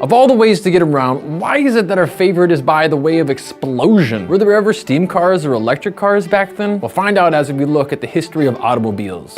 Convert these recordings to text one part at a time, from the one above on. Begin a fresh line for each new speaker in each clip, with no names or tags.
Of all the ways to get around, why is it that our favorite is by the way of explosion? Were there ever steam cars or electric cars back then? We'll find out as we look at the history of automobiles.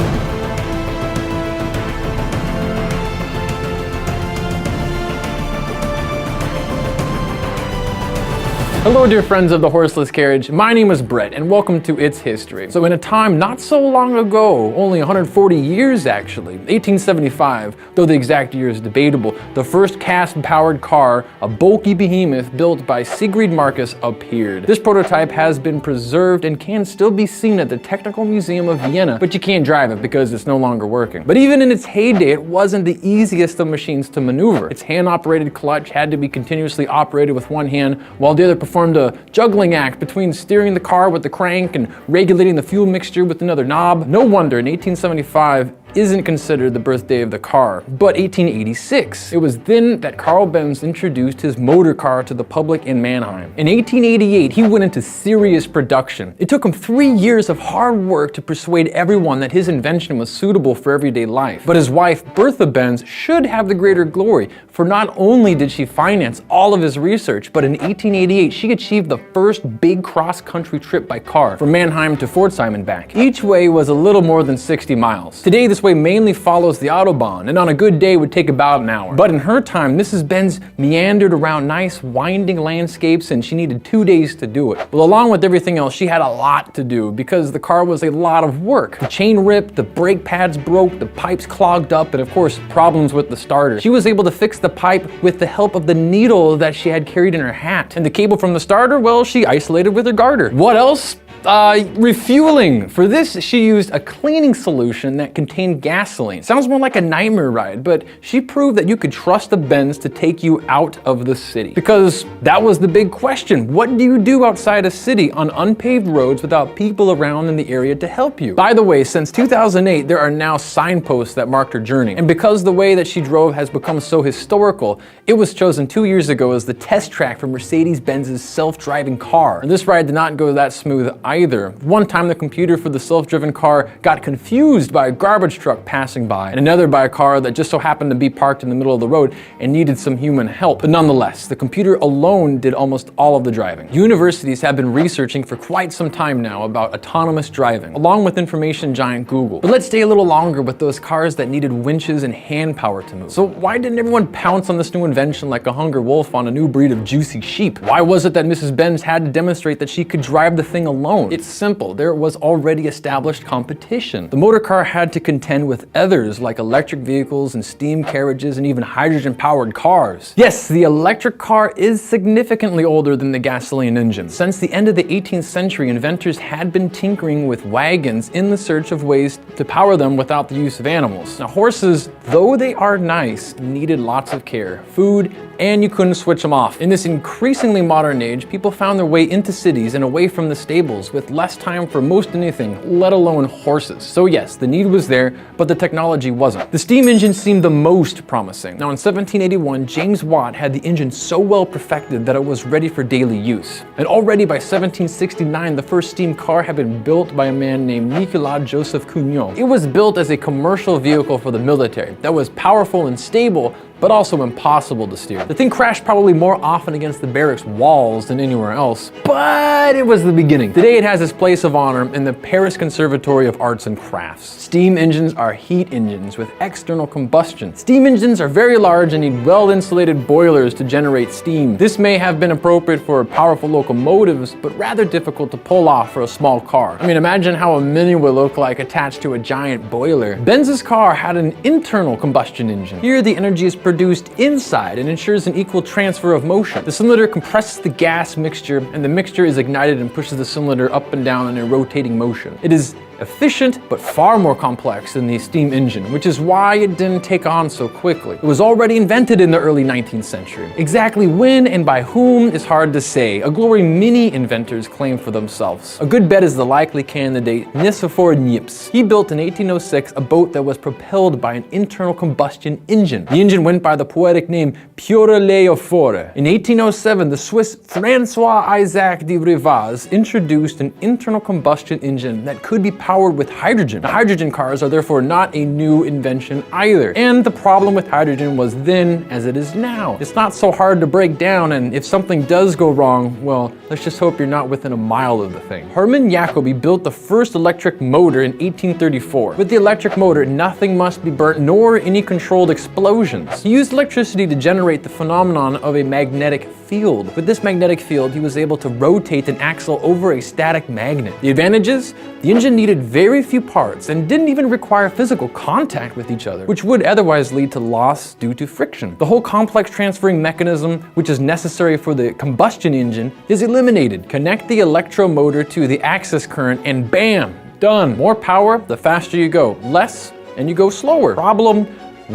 Hello dear friends of the horseless carriage, my name is Brett and welcome to It's History. So in a time not so long ago, only 140 years actually, 1875, though the exact year is debatable, the first cast-powered car, a bulky behemoth built by Siegfried Marcus, appeared. This prototype has been preserved and can still be seen at the Technical Museum of Vienna, but you can't drive it because it's no longer working. But even in its heyday, it wasn't the easiest of machines to maneuver. Its hand-operated clutch had to be continuously operated with one hand, while the other performed a juggling act between steering the car with the crank and regulating the fuel mixture with another knob. No wonder in 1875 isn't considered the birthday of the car, but 1886. It was then that Carl Benz introduced his motor car to the public in Mannheim. In 1888, he went into serious production. It took him 3 years of hard work to persuade everyone that his invention was suitable for everyday life. But his wife, Bertha Benz, should have the greater glory, for not only did she finance all of his research, but in 1888, she achieved the first big cross-country trip by car, from Mannheim to Pforzheim and back. Each way was a little more than 60 miles. Today, this way mainly follows the Autobahn, and on a good day would take about an hour. But in her time, Mrs. Benz meandered around nice, winding landscapes, and she needed 2 days to do it. Well, along with everything else, she had a lot to do, because the car was a lot of work. The chain ripped, the brake pads broke, the pipes clogged up, and of course, problems with the starter. She was able to fix the pipe with the help of the needle that she had carried in her hat. And the cable from the starter, well, she isolated with her garter. What else? Refueling. For this, she used a cleaning solution that contained gasoline. Sounds more like a nightmare ride, but she proved that you could trust a Benz to take you out of the city. Because that was the big question. What do you do outside a city on unpaved roads without people around in the area to help you? By the way, since 2008, there are now signposts that marked her journey. And because the way that she drove has become so historical, it was chosen 2 years ago as the test track for Mercedes-Benz's self-driving car. And this ride did not go that smooth either. One time the computer for the self-driven car got confused by a garbage truck passing by, and another by a car that just so happened to be parked in the middle of the road and needed some human help. But nonetheless, the computer alone did almost all of the driving. Universities have been researching for quite some time now about autonomous driving, along with information giant Google. But let's stay a little longer with those cars that needed winches and hand power to move. So why didn't everyone pounce on this new invention like a hungry wolf on a new breed of juicy sheep? Why was it that Mrs. Benz had to demonstrate that she could drive the thing alone? It's simple. There was already established competition. The motor car had to contend with others like electric vehicles and steam carriages and even hydrogen-powered cars. Yes, the electric car is significantly older than the gasoline engine. Since the end of the 18th century, inventors had been tinkering with wagons in the search of ways to power them without the use of animals. Now, horses, though they are nice, needed lots of care, food, and you couldn't switch them off. In this increasingly modern age, people found their way into cities and away from the stables with less time for most anything, let alone horses. So yes, the need was there, but the technology wasn't. The steam engine seemed the most promising. Now in 1781, James Watt had the engine so well perfected that it was ready for daily use. And already by 1769, the first steam car had been built by a man named Nicolas Joseph Cugnot. It was built as a commercial vehicle for the military that was powerful and stable, but also impossible to steer. The thing crashed probably more often against the barracks walls than anywhere else, but it was the beginning. Today it has its place of honor in the Paris Conservatory of Arts and Crafts. Steam engines are heat engines with external combustion. Steam engines are very large and need well-insulated boilers to generate steam. This may have been appropriate for powerful locomotives, but rather difficult to pull off for a small car. I mean, imagine how a Mini would look like attached to a giant boiler. Benz's car had an internal combustion engine. Here the energy is produced inside and ensures an equal transfer of motion. The cylinder compresses the gas mixture, and the mixture is ignited and pushes the cylinder up and down in a rotating motion. It is efficient, but far more complex than the steam engine, which is why it didn't take on so quickly. It was already invented in the early 19th century. Exactly when and by whom is hard to say. A glory many inventors claim for themselves. A good bet is the likely candidate Nicephore Niepce. He built in 1806 a boat that was propelled by an internal combustion engine. The engine went by the poetic name Pure Leophore. In 1807, the Swiss François Isaac de Rivaz introduced an internal combustion engine that could be powered powered with hydrogen. Now, hydrogen cars are therefore not a new invention either. And the problem with hydrogen was then as it is now. It's not so hard to break down, and if something does go wrong, well, let's just hope you're not within a mile of the thing. Herman Jacobi built the first electric motor in 1834. With the electric motor, nothing must be burnt nor any controlled explosions. He used electricity to generate the phenomenon of a magnetic field. With this magnetic field, he was able to rotate an axle over a static magnet. The advantages? The engine needed very few parts and didn't even require physical contact with each other, which would otherwise lead to loss due to friction. The whole complex transferring mechanism, which is necessary for the combustion engine, is eliminated. Connect the electromotor to the axis current and bam, done. More power, the faster you go. Less, and you go slower. Problem: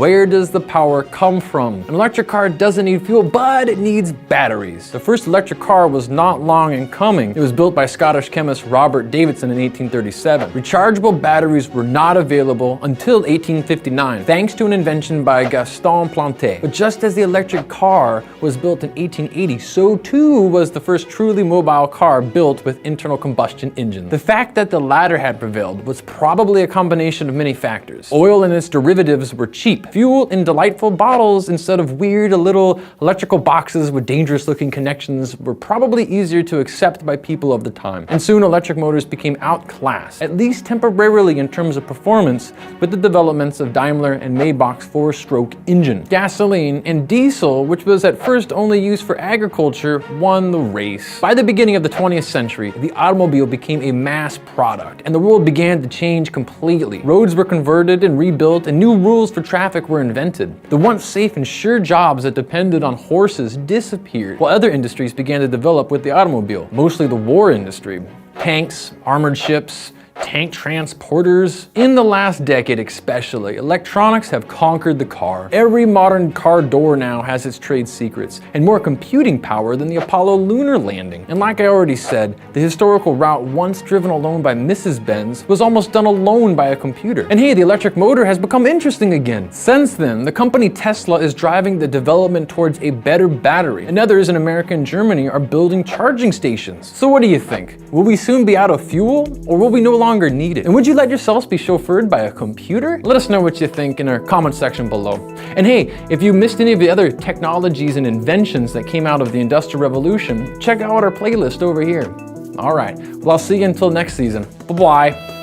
where does the power come from? An electric car doesn't need fuel, but it needs batteries. The first electric car was not long in coming. It was built by Scottish chemist Robert Davidson in 1837. Rechargeable batteries were not available until 1859, thanks to an invention by Gaston Planté. But just as the electric car was built in 1880, so too was the first truly mobile car built with internal combustion engines. The fact that the latter had prevailed was probably a combination of many factors. Oil and its derivatives were cheap. Fuel in delightful bottles instead of weird little electrical boxes with dangerous looking connections were probably easier to accept by people of the time. And soon electric motors became outclassed, at least temporarily in terms of performance, with the developments of Daimler and Maybach's 4-stroke engine. Gasoline and diesel, which was at first only used for agriculture, won the race. By the beginning of the 20th century, the automobile became a mass product, and the world began to change completely. Roads were converted and rebuilt, and new rules for traffic were invented. The once safe and sure jobs that depended on horses disappeared, while other industries began to develop with the automobile, mostly the war industry. Tanks, armored ships, tank transporters. In the last decade especially, electronics have conquered the car. Every modern car door now has its trade secrets and more computing power than the Apollo lunar landing. And like I already said, the historical route once driven alone by Mrs. Benz was almost done alone by a computer. And hey, the electric motor has become interesting again. Since then, the company Tesla is driving the development towards a better battery, and others in America and Germany are building charging stations. So what do you think? Will we soon be out of fuel, or will we no longer need it? And would you let yourselves be chauffeured by a computer? Let us know what you think in our comment section below. And hey, if you missed any of the other technologies and inventions that came out of the Industrial Revolution, check out our playlist over here. All right, well, I'll see you until next season. Bye-bye.